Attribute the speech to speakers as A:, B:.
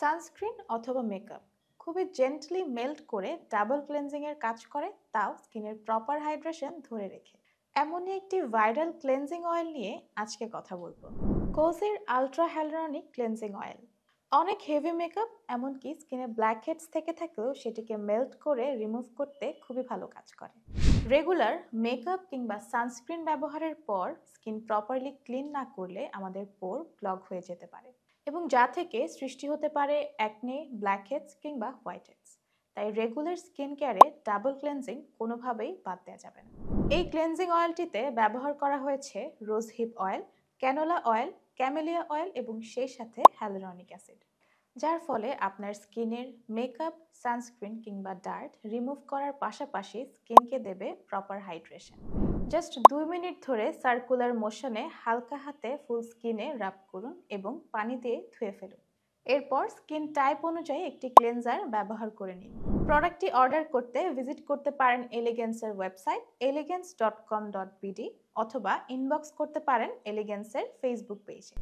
A: Sunscreen অথবা makeup খুবই gently melt করে ডাবল ক্লেনজিং এর কাজ করে, তাও স্কিনের প্রপার হাইড্রেশন ধরে রেখে। এমনই একটি ভাইরাল ক্লেনজিং অয়েল নিয়ে আজকে কথা বলবো, কোজির আলট্রা হ্যালুরনিক ক্লেনজিং অয়েল। অনেক হেভি মেকআপ এমনকি স্কিনে ব্ল্যাক হেডস থেকে থাকলেও সেটিকে মেল্ট করে রিমুভ করতে খুবই ভালো কাজ করে। রেগুলার মেকআপ কিংবা সানস্ক্রিন ব্যবহারের পর স্কিন প্রপারলি ক্লিন না করলে আমাদের পোর ক্লগ হয়ে যেতে পারে এবং যা থেকে সৃষ্টি হতে পারে অ্যাকনে, ব্ল্যাক হেডস কিংবা হোয়াইট হেডস। তাই রেগুলার স্কিন কেয়ারে ডাবল ক্লেনজিং কোনোভাবেই বাদ দেওয়া যাবে না। এই ক্লেনজিং অয়েলটিতে ব্যবহার করা হয়েছে rose hip oil, canola oil, camellia oil এবং সেই সাথে হ্যালুরনিক অ্যাসিড, যার ফলে আপনার স্কিনের মেকআপ, সানস্ক্রিন কিংবা ডার্ট রিমুভ করার পাশাপাশি স্কিনকে দেবে প্রপার হাইড্রেশন। জাস্ট 2 মিনিট ধরে সার্কুলার মোশনে হালকা হাতে ফুল স্কিনে রাব করুন এবং পানি দিয়ে ধুয়ে ফেলুন। এরপর স্কিন টাইপ অনুযায়ী একটি ক্লেনজার ব্যবহার করে নিন। প্রোডাক্টটি অর্ডার করতে ভিজিট করতে পারেন এলিগেন্সের ওয়েবসাইট elegance.com.bd অথবা ইনবক্স করতে পারেন এলিগেন্সের ফেসবুক পেজে।